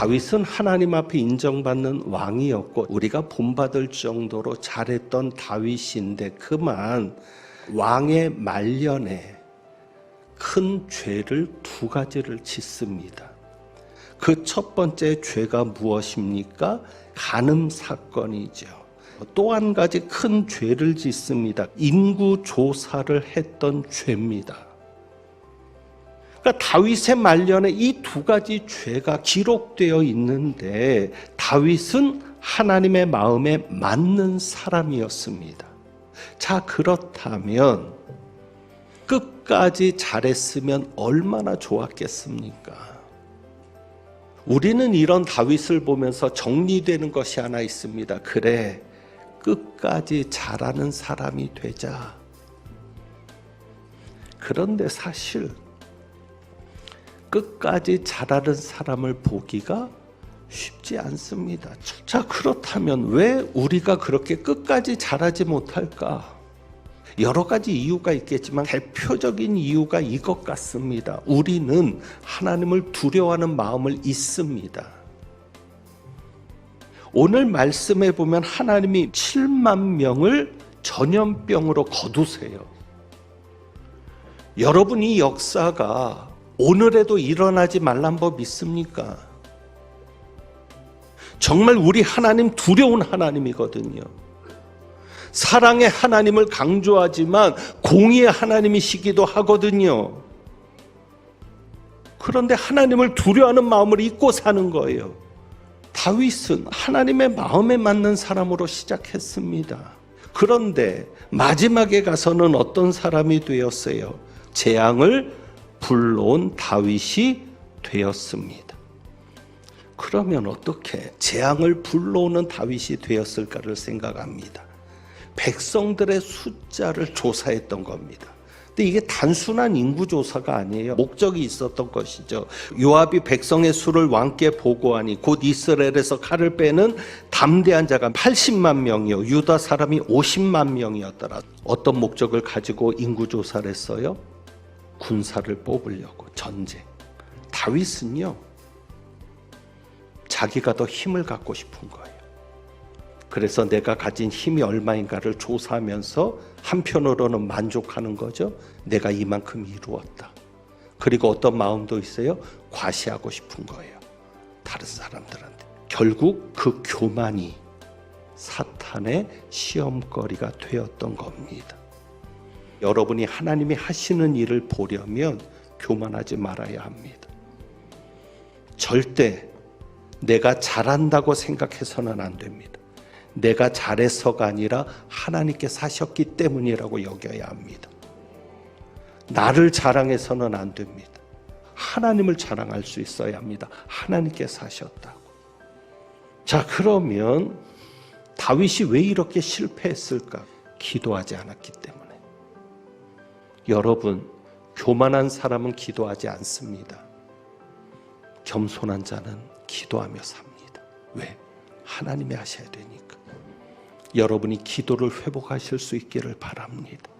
다윗은 하나님 앞에 인정받는 왕이었고 우리가 본받을 정도로 잘했던 다윗인데 그만 왕의 말년에 큰 죄를 두 가지를 짓습니다. 그 첫 번째 죄가 무엇입니까? 간음 사건이죠. 또 한 가지 큰 죄를 짓습니다. 인구 조사를 했던 죄입니다. 그러니까 다윗의 말년에 이 두 가지 죄가 기록되어 있는데 다윗은 하나님의 마음에 맞는 사람이었습니다. 자, 그렇다면 끝까지 잘했으면 얼마나 좋았겠습니까? 우리는 이런 다윗을 보면서 정리되는 것이 하나 있습니다. 그래, 끝까지 잘하는 사람이 되자. 그런데 사실 끝까지 잘하는 사람을 보기가 쉽지 않습니다. 자, 그렇다면 왜 우리가 그렇게 끝까지 잘하지 못할까? 여러 가지 이유가 있겠지만 대표적인 이유가 이것 같습니다. 우리는 하나님을 두려워하는 마음을 잊습니다. 오늘 말씀에 보면 하나님이 7만 명을 전염병으로 거두세요. 여러분, 이 역사가 오늘에도 일어나지 말란 법 있습니까? 정말 우리 하나님 두려운 하나님이거든요. 사랑의 하나님을 강조하지만 공의의 하나님이시기도 하거든요. 그런데 하나님을 두려워하는 마음을 잊고 사는 거예요. 다윗은 하나님의 마음에 맞는 사람으로 시작했습니다. 그런데 마지막에 가서는 어떤 사람이 되었어요? 재앙을 불러온 다윗이 되었습니다. 그러면 어떻게 재앙을 불러오는 다윗이 되었을까를 생각합니다. 백성들의 숫자를 조사했던 겁니다. 근데 이게 단순한 인구조사가 아니에요. 목적이 있었던 것이죠. 요압이 백성의 수를 왕께 보고하니 곧 이스라엘에서 칼을 빼는 담대한 자가 80만 명이요 유다 사람이 50만 명이었더라. 어떤 목적을 가지고 인구조사를 했어요? 군사를 뽑으려고, 전쟁. 다윗은요, 자기가 더 힘을 갖고 싶은 거예요. 그래서 내가 가진 힘이 얼마인가를 조사하면서 한편으로는 만족하는 거죠. 내가 이만큼 이루었다. 그리고 어떤 마음도 있어요? 과시하고 싶은 거예요, 다른 사람들한테. 결국 그 교만이 사탄의 시험거리가 되었던 겁니다. 여러분이 하나님이 하시는 일을 보려면 교만하지 말아야 합니다. 절대 내가 잘한다고 생각해서는 안 됩니다. 내가 잘해서가 아니라 하나님께서 하셨기 때문이라고 여겨야 합니다. 나를 자랑해서는 안 됩니다. 하나님을 자랑할 수 있어야 합니다. 하나님께서 하셨다고. 자, 그러면 다윗이 왜 이렇게 실패했을까? 기도하지 않았기 때문에. 여러분, 교만한 사람은 기도하지 않습니다. 겸손한 자는 기도하며 삽니다. 왜? 하나님이 하셔야 되니까. 여러분이 기도를 회복하실 수 있기를 바랍니다.